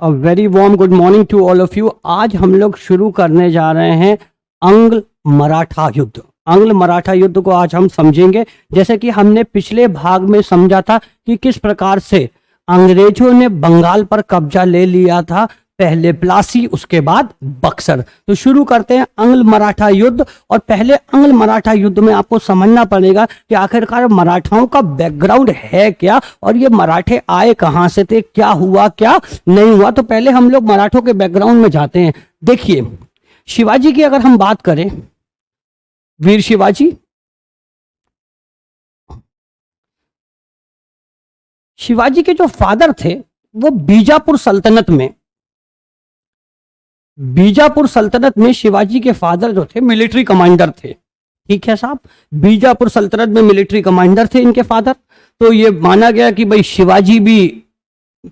A very warm good morning to all of you. आज हम लोग शुरू करने जा रहे हैं अंग्ल मराठा युद्ध। अंग्ल मराठा युद्ध को आज हम समझेंगे। जैसे कि हमने पिछले भाग में समझा था कि किस प्रकार से अंग्रेजों ने बंगाल पर कब्जा ले लिया था, पहले प्लासी उसके बाद बक्सर। तो शुरू करते हैं अंग्ल मराठा युद्ध। और पहले अंग्ल मराठा युद्ध में आपको समझना पड़ेगा कि आखिरकार मराठाओं का बैकग्राउंड है क्या और ये मराठे आए कहां से थे, क्या हुआ क्या नहीं हुआ। तो पहले हम लोग मराठों के बैकग्राउंड में जाते हैं। देखिए, शिवाजी की अगर हम बात करें, वीर शिवाजी, शिवाजी के जो फादर थे वो बीजापुर सल्तनत में शिवाजी के फादर जो थे मिलिट्री कमांडर थे। ठीक है साहब, बीजापुर सल्तनत में मिलिट्री कमांडर थे इनके फादर। तो ये माना गया कि भाई शिवाजी भी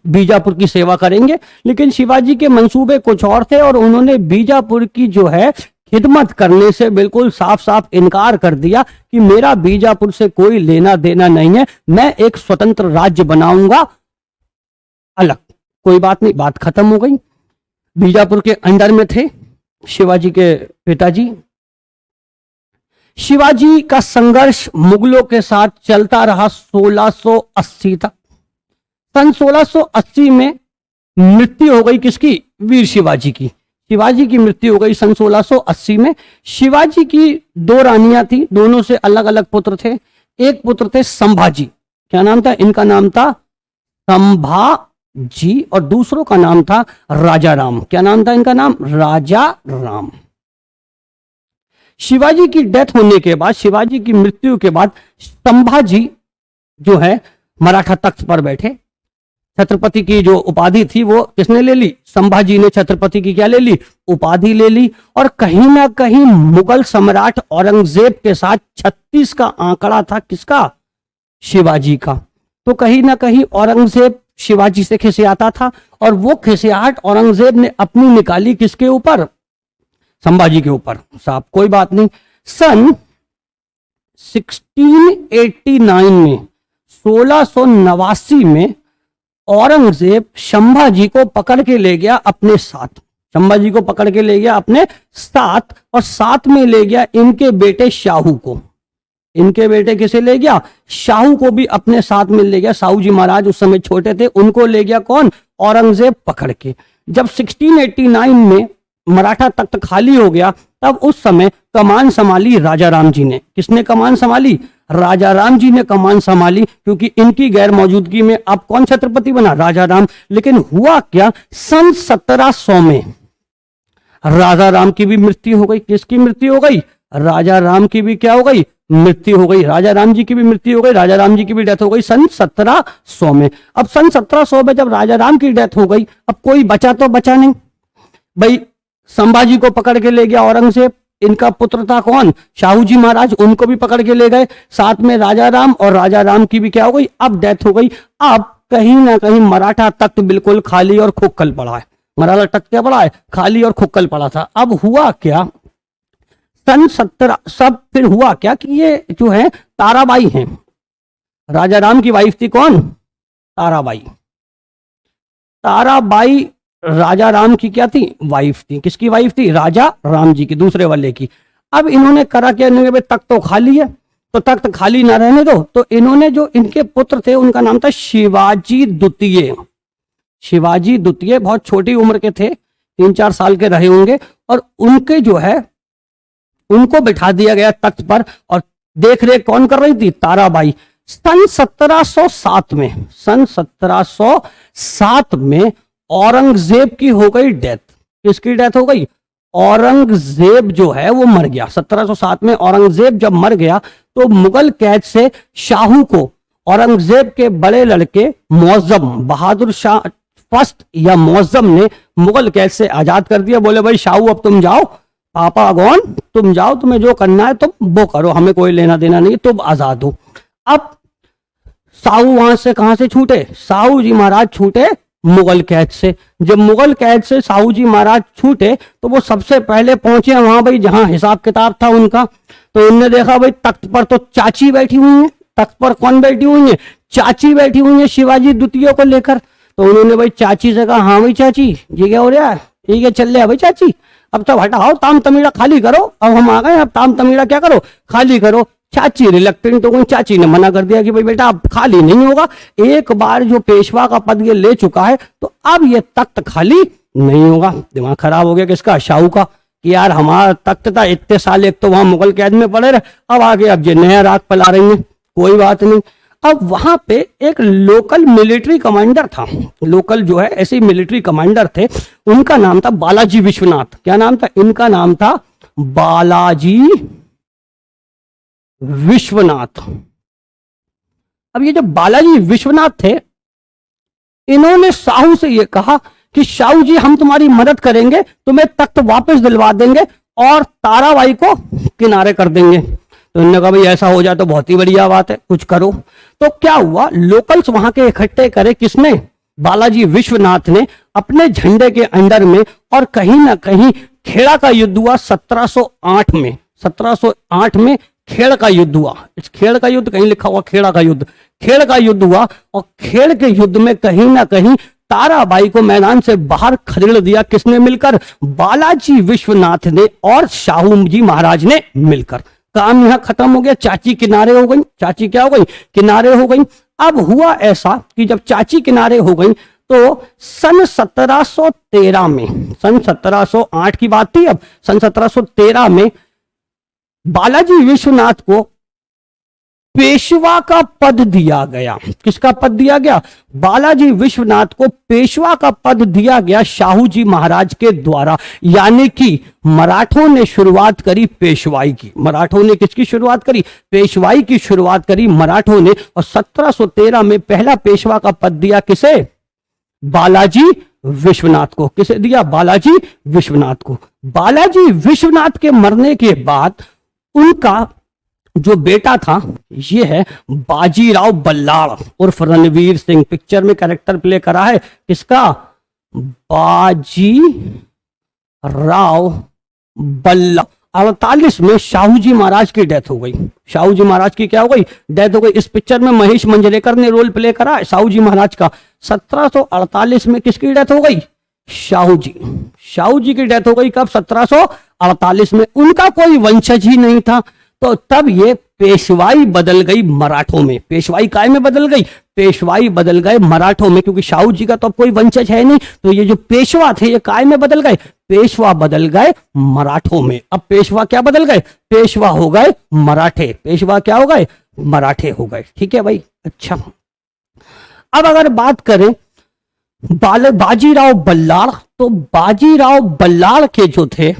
बीजापुर की सेवा करेंगे, लेकिन शिवाजी के मंसूबे कुछ और थे और उन्होंने बीजापुर की जो है खिदमत करने से बिल्कुल साफ साफ इनकार कर दिया कि मेरा बीजापुर से कोई लेना देना नहीं है, मैं एक स्वतंत्र राज्य बनाऊंगा अलग। कोई बात नहीं, बात खत्म हो गई। बीजापुर के अंडर में थे शिवाजी के पिताजी। शिवाजी का संघर्ष मुगलों के साथ चलता रहा 1680 तक। सन 1680 में मृत्यु हो गई किसकी? वीर शिवाजी की। शिवाजी की मृत्यु हो गई सन 1680 में। शिवाजी की दो रानियां थी, दोनों से अलग अलग पुत्र थे। एक पुत्र थे संभाजी, क्या नाम था इनका? नाम था संभाजी। और दूसरों का नाम था राजा राम। क्या नाम था इनका? नाम राजा राम। शिवाजी की डेथ होने के बाद, शिवाजी की मृत्यु के बाद संभाजी जो है मराठा तख्त पर बैठे। छत्रपति की जो उपाधि थी वो किसने ले ली? संभाजी ने छत्रपति की क्या ले ली? उपाधि ले ली। और कहीं ना कहीं मुगल सम्राट औरंगजेब के साथ 36 का आंकड़ा था। किसका? शिवाजी का। तो कहीं ना कहीं औरंगजेब शिवाजी से खिसियाता था और वो खिसियाहट औरंगजेब ने अपनी निकाली किसके ऊपर? संभाजी के ऊपर। साहब कोई बात नहीं। सन 1689 में, 1689 में औरंगजेब संभाजी को पकड़ के ले गया अपने साथ। संभाजी को पकड़ के ले गया अपने साथ और साथ में ले गया इनके बेटे शाहू को। इनके बेटे किसे ले गया? शाहू को भी अपने साथ में ले गया। शाहू जी महाराज उस समय छोटे थे, उनको ले गया कौन? औरंगजेब पकड़ के। जब 1689 में मराठा तख्त खाली हो गया, तब उस समय कमान संभाली राजा राम जी ने। किसने कमान संभाली? राजा राम जी ने कमान संभाली, क्योंकि इनकी गैर मौजूदगी में अब कौन छत्रपति बना? राजा राम। लेकिन हुआ क्या, सन 1700 में राजा राम की भी मृत्यु हो गई। किसकी मृत्यु हो गई? राजा राम की भी क्या हो गई? मृत्यु हो गई। राजा राम जी की भी मृत्यु हो गई, राजा राम जी की भी डेथ हो गई सन 1700 में। अब सन 1700 में जब राजा राम की डेथ हो गई, अब कोई बचा तो बचा नहीं। भाई संभाजी को पकड़ के ले गया औरंगजेब, इनका पुत्र था कौन? शाहू जी महाराज, उनको भी पकड़ के ले गए, साथ में राजा राम। और राजा राम की भी क्या हो गई? अब डेथ हो गई। अब कहीं ना कहीं मराठा तख्त बिल्कुल खाली और खुक्कल पड़ा है। मराठा तख्त क्या पड़ा है? खाली और खुक्कल पड़ा था। अब हुआ क्या, सन 17 सब फिर हुआ क्या कि ये जो है ताराबाई हैं, राजा राम की वाइफ थी कौन? ताराबाई। ताराबाई राजा राम की क्या थी? वाइफ थी। किसकी वाइफ थी? राजा राम जी की, दूसरे वाले की। अब इन्होंने करा क्या? तख्त तो खाली है, तो तख्त खाली ना रहने दो। तो इन्होंने, जो इनके पुत्र थे उनका नाम था शिवाजी द्वितीय। शिवाजी द्वितीय बहुत छोटी उम्र के थे, 3-4 साल के रहे होंगे। और उनके जो है उनको बिठा दिया गया तख्त पर और देख रेख कौन कर रही थी? ताराबाई। सन 1707 में, सन 1707 में औरंगजेब की हो गई डेथ। किसकी डेथ हो गई? औरंगजेब जो है वो मर गया। 1707 में औरंगजेब जब मर गया तो मुगल कैद से शाहू को औरंगजेब के बड़े लड़के मौजम, बहादुर शाह फर्स्ट या मौजम ने मुगल कैद से आजाद कर दिया। बोले भाई शाहू अब तुम जाओ, पापा गौन तुम जाओ, तुम्हें जो करना है तुम वो करो, हमें कोई लेना देना नहीं, तुम आजाद हो। अब शाहू वहां से कहां से छूटे? शाहू जी महाराज छूटे मुगल कैद से। जब मुगल कैद से शाहू जी महाराज छूटे तो वो सबसे पहले पहुंचे वहां भाई जहां हिसाब किताब था उनका। तो उनने देखा भाई तख्त पर तो चाची बैठी हुई है। तख्त पर कौन बैठी हुई है? चाची बैठी हुई है शिवाजी द्वितीय को लेकर। तो उन्होंने भाई चाची से कहा, हाँ भाई चाची ये क्या हो रहा है, ये क्या चल रहा है भाई चाची, अब तो हटाओ ताम तमीड़ा खाली करो, अब हम आ गए, अब ताम तमीड़ा क्या करो, खाली करो। चाची रिलक्टेंट हो गई, चाची ने मना कर दिया कि भाई बेटा अब खाली नहीं होगा, एक बार जो पेशवा का पद ये ले चुका है तो अब ये तख्त खाली नहीं होगा। दिमाग खराब हो गया किसका, शाहू का, कि यार हमारा तख्त था इतने साल, एक तो वहां मुगल कैद में पड़े रहे, अब आगे अब ये नया राग पला रही है, कोई बात नहीं। अब वहां पे एक लोकल मिलिट्री कमांडर था, लोकल जो है ऐसे मिलिट्री कमांडर थे, उनका नाम था बालाजी विश्वनाथ। क्या नाम था इनका, नाम था बालाजी विश्वनाथ। अब ये जो बालाजी विश्वनाथ थे, इन्होंने शाहू से ये कहा कि शाहू जी हम तुम्हारी मदद करेंगे, तुम्हें तख्त वापस दिलवा देंगे और ताराबाई को किनारे कर देंगे। तो उन्होंने कहा भाई ऐसा हो जाए तो बहुत ही बढ़िया बात है, कुछ करो। तो क्या हुआ, लोकल्स वहां के इकट्ठे करे किसने, बालाजी विश्वनाथ ने अपने झंडे के अंडर में, और कहीं ना कहीं खेड़ा का युद्ध हुआ 1708 में। 1708 में खेड़ का युद्ध हुआ। इस खेड़ का युद्ध, कहीं लिखा हुआ खेड़ा का युद्ध, खेड़ का युद्ध हुआ, और खेड़ के युद्ध में कहीं ना कहीं ताराबाई को मैदान से बाहर खदेड़ दिया किसने मिलकर, बालाजी विश्वनाथ ने और शाहू जी महाराज ने मिलकर। काम यहां खत्म हो गया, चाची किनारे हो गई, चाची क्या हो गई, किनारे हो गई। अब हुआ ऐसा कि जब चाची किनारे हो गई तो सन 1713 में, सन 1708 की बात थी, अब सन 1713 में बालाजी विश्वनाथ को पेशवा का पद दिया गया। किसका पद दिया गया, बालाजी विश्वनाथ को पेशवा का पद दिया गया शाहू जी महाराज के द्वारा। यानी कि मराठों ने शुरुआत करी पेशवाई की। मराठों ने किसकी शुरुआत करी, पेशवाई की शुरुआत करी मराठों ने, और 1713 में पहला पेशवा का पद दिया किसे, बालाजी विश्वनाथ को। किसे दिया, बालाजी विश्वनाथ को। बालाजी विश्वनाथ के मरने के बाद उनका जो बेटा था ये है बाजीराव बल्लाळ उर्फ रणवीर सिंह। पिक्चर में कैरेक्टर प्ले करा है किसका, बाजी राव बल्लाळ। 48 में शाहू जी महाराज की डेथ हो गई। शाहू जी महाराज की क्या हो गई, डेथ हो गई। इस पिक्चर में महेश मंजरेकर ने रोल प्ले करा है शाहू जी महाराज का। 1748 में किसकी डेथ हो गई, शाहू जी। शाहू जी की डेथ हो गई कब, 1748 में। उनका कोई वंशज ही नहीं था, तो तब ये पेशवाई बदल गई मराठों में। पेशवाई काय में बदल गई, पेशवाई बदल गए मराठों में, क्योंकि शाहू जी का तो अब कोई वंशज है नहीं, तो ये जो पेशवा थे ये काय में बदल गए, पेशवा बदल गए मराठों में। अब पेशवा क्या बदल गए, पेशवा हो गए मराठे। पेशवा क्या हो गए, मराठे हो गए। ठीक है भाई, अच्छा। अब अगर बात करें बाजीराव बल्लाळ, तो बाजीराव बल्लाळ के जो थे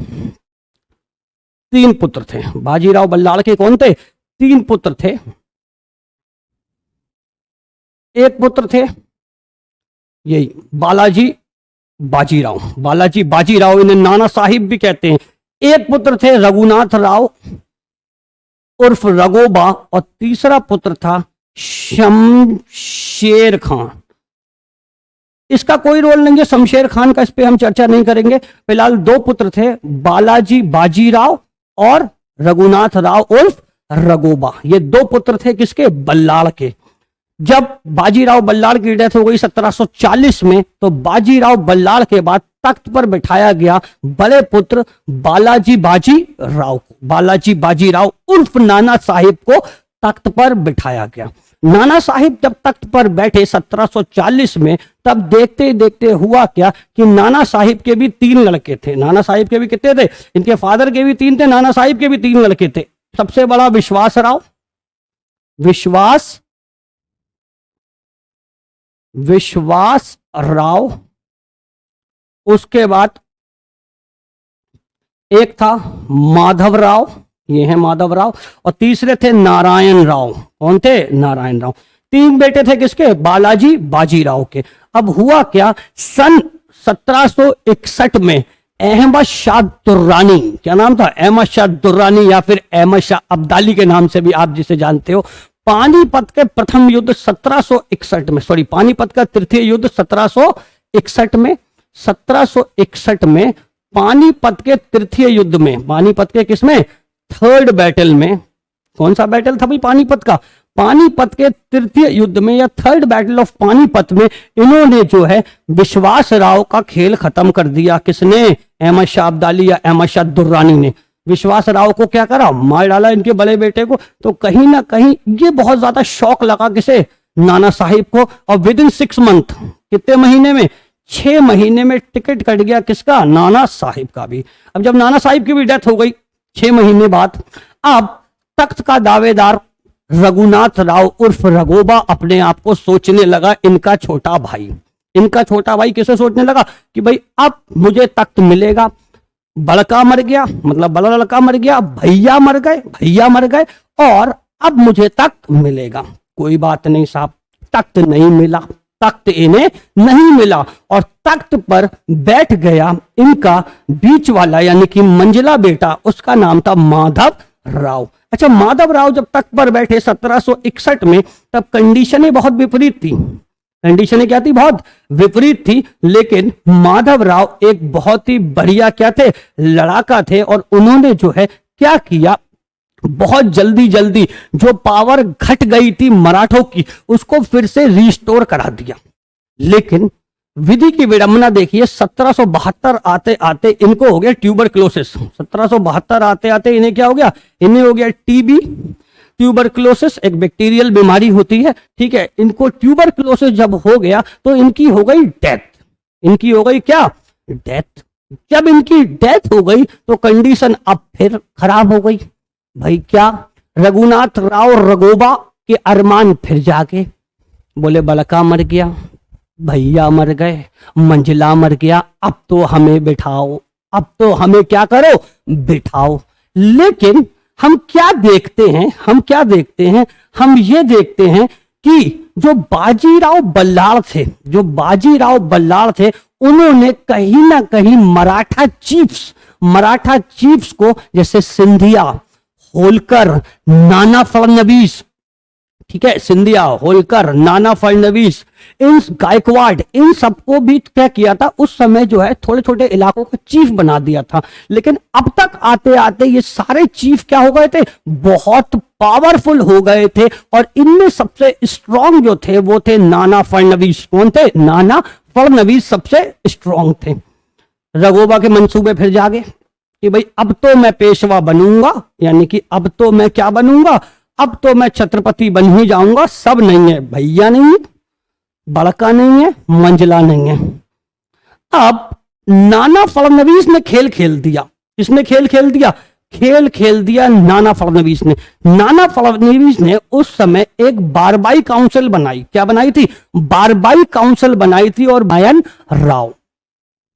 3 पुत्र थे। बाजीराव बल्लाळ के कौन थे, 3 पुत्र थे। एक पुत्र थे यही बालाजी बाजीराव, बालाजी बाजीराव, इन्हें नाना साहिब भी कहते हैं। एक पुत्र थे रघुनाथ राव उर्फ रगोबा, और तीसरा पुत्र था शमशेर खान। इसका कोई रोल नहीं है शमशेर खान का, इस पे हम चर्चा नहीं करेंगे। फिलहाल 2 पुत्र थे, बालाजी बाजीराव और रघुनाथ राव उर्फ रगोबा। ये 2 पुत्र थे किसके, बल्लाळ के। जब बाजीराव बल्लाळ की डेथ हो गई 1740 में, तो बाजीराव बल्लाळ के बाद तख्त पर बिठाया गया बड़े पुत्र बालाजी बाजीराव को। बालाजी बाजीराव उर्फ नाना साहिब को तख्त पर बिठाया गया। नाना साहिब जब तख्त पर बैठे 1740 में, तब देखते देखते हुआ क्या कि नाना साहिब के भी 3 लड़के थे। नाना साहिब के भी कितने थे, इनके फादर के भी 3 थे, नाना साहिब के भी 3 लड़के थे। सबसे बड़ा विश्वास राव, उसके बाद एक था माधव राव, ये है माधव राव, और तीसरे थे नारायण राव। कौन थे, नारायण राव। 3 बेटे थे किसके, बालाजी बाजीराव के। अब हुआ क्या, सन 1761 में अहमद शाह दुर्रानी, क्या नाम था, अहमद शाह दुर्रानी या फिर अहमद शाह अब्दाली के नाम से भी आप जिसे जानते हो, पानीपत के प्रथम युद्ध 1761 में, सॉरी पानीपत का तृतीय युद्ध 1761 में, 1761 में पानीपत के तृतीय युद्ध में, पानीपत के किसमें, 3rd बैटल में। कौन सा बैटल था भाई पानीपत का, पानीपत के तृतीय युद्ध में या थर्ड बैटल ऑफ पानीपत में इन्होंने जो है विश्वास राव का खेल खत्म कर दिया। किसने? अहमद शाह अब्दाली या अहमद शाह दुर्रानी ने विश्वास राव को क्या करा? मार डाला, इनके बड़े बेटे को। तो कहीं ना कहीं ये बहुत ज्यादा शौक लगा किसे? नाना साहिब को। और विद इन 6 मंथ, कितने महीने में? 6 महीने में टिकट कट गया किसका? नाना साहिब का भी। अब जब नाना साहिब की भी डेथ हो गई 6 महीने बाद, अब तख्त का दावेदार रघुनाथ राव उर्फ रघोबा अपने आप को सोचने लगा इनका छोटा भाई। इनका छोटा भाई किसे सोचने लगा कि भाई अब मुझे तख्त मिलेगा। बड़का मर गया, मतलब बड़ा लड़का मर गया, भैया मर गए और अब मुझे तख्त मिलेगा। कोई बात नहीं साहब, तख्त नहीं मिला, तख्त इन्हें नहीं मिला और तख्त पर बैठ गया इनका बीच वाला यानी कि मंझला बेटा, उसका नाम था माधव राव। अच्छा, माधव राव जब तख्त पर बैठे 1761 में, तब कंडीशनें बहुत विपरीत थी। कंडीशनें क्या थी? बहुत विपरीत थी। लेकिन माधव राव एक बहुत ही बढ़िया क्या थे? लड़ाका थे। और उन्होंने जो है क्या किया, बहुत जल्दी जल्दी जो पावर घट गई थी मराठों की, उसको फिर से रिस्टोर करा दिया। लेकिन विधि की विडंबना देखिए, 1772 आते आते इनको हो गया ट्यूबरक्लोसिस। 1772 आते आते इन्हें क्या हो गया? इन्हें हो गया टीबी। ट्यूबरक्लोसिस एक बैक्टीरियल बीमारी होती है, ठीक है। इनको ट्यूबरक्लोसिस जब हो गया तो इनकी हो गई डेथ। इनकी हो गई क्या? डेथ। जब इनकी डेथ हो गई तो कंडीशन अब फिर खराब हो गई। भाई क्या? रघुनाथ राव रघोबा के अरमान फिर जाके बोले, बलका मर गया, भैया मर गए, मंझला मर गया, अब तो हमें बिठाओ, अब तो हमें क्या करो? बिठाओ। लेकिन हम क्या देखते हैं? हम ये देखते हैं कि जो बाजीराव बल्लाळ थे, उन्होंने कहीं ना कहीं मराठा चीफ्स को, जैसे सिंधिया, होलकर, नाना फडणवीस, ठीक है, सिंधिया, होलकर, नाना फडणवीस, इन गायकवाड़, इन सबको भी क्या किया था? उस समय जो है थोड़े छोटे इलाकों का चीफ बना दिया था। लेकिन अब तक आते आते ये सारे चीफ क्या हो गए थे? बहुत पावरफुल हो गए थे। और इनमें सबसे स्ट्रांग जो थे वो थे नाना फडणवीस। कौन थे? नाना फडणवीस सबसे स्ट्रांग थे। रघोबा के मंसूबे फिर जागे कि भाई अब तो मैं पेशवा बनूंगा, यानी कि अब तो मैं क्या बनूंगा? अब तो मैं छत्रपति बन ही जाऊंगा। सब नहीं है, भैया नहीं है, बड़का नहीं है, मंझला नहीं है। अब नाना फडणवीस ने खेल खेल दिया। किसने खेल खेल दिया? खेल खेल दिया नाना फडणवीस ने। नाना फडणवीस ने उस समय एक बारबाई काउंसिल बनाई। क्या बनाई थी? बारबाई काउंसिल बनाई थी। और नारायण राव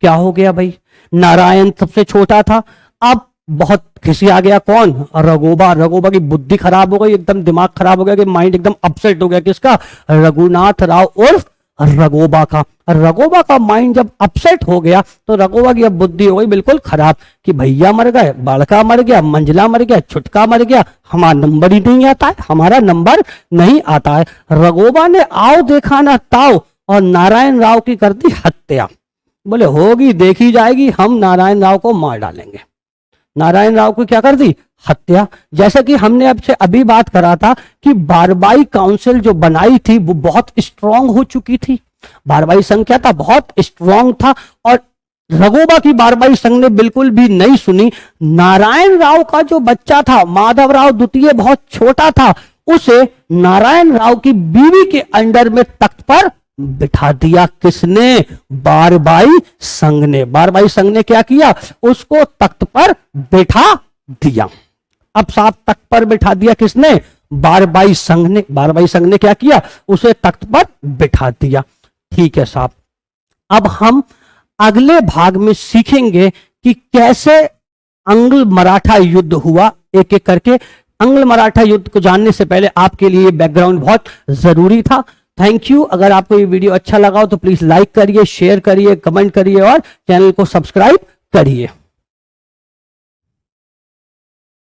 क्या हो गया भाई? नारायण सबसे छोटा था। अब बहुत खिसिया गया। कौन? रघोबा की बुद्धि खराब हो गई, एकदम दिमाग खराब हो गया कि माइंड एकदम अपसेट हो गया। किसका? रघुनाथ राव उर्फ रघोबा का। रघोबा का माइंड जब अपसेट हो गया तो रघोबा की अब बुद्धि हो गई बिल्कुल खराब कि भैया मर गए, बड़का मर गया, मंझला मर गया, छुटका मर गया, हमारा नंबर ही नहीं आता है, हमारा नंबर नहीं आता है। रघोबा ने आओ देखा ना ताओ और नारायण राव की कर दी हत्या। बोले होगी देखी जाएगी, हम नारायण राव को मार डालेंगे। नारायण राव को क्या कर दी? हत्या। जैसा कि हमने आपसे अभी बात करा था कि बारबाई काउंसिल जो बनाई थी वो बहुत स्ट्रांग हो चुकी थी। बारबाई संघ क्या था? बहुत स्ट्रांग था। और रघोबा की बारबाई संघ ने बिल्कुल भी नहीं सुनी। नारायण राव का जो बच्चा था माधव राव द्वितीय, बहुत छोटा था, उसे नारायण राव की बीवी के अंडर में तख्त पर बिठा दिया। किसने? बारबाई संघ ने। बारबाई संघ ने क्या किया? उसको तख्त पर बिठा दिया। अब साहब तख्त पर बिठा दिया किसने? बारबाई संघ ने। बारबाई संघ ने क्या किया? उसे तख्त पर बिठा दिया। ठीक है साहब, अब हम अगले भाग में सीखेंगे कि कैसे अंग्ल मराठा युद्ध हुआ, एक एक करके। अंग्ल मराठा युद्ध को जानने से पहले आपके लिए बैकग्राउंड बहुत जरूरी था। Thank you. अगर आपको ये वीडियो अच्छा लगा हो तो प्लीज लाइक करिए, शेयर करिए, कमेंट करिए और चैनल को सब्सक्राइब करिए।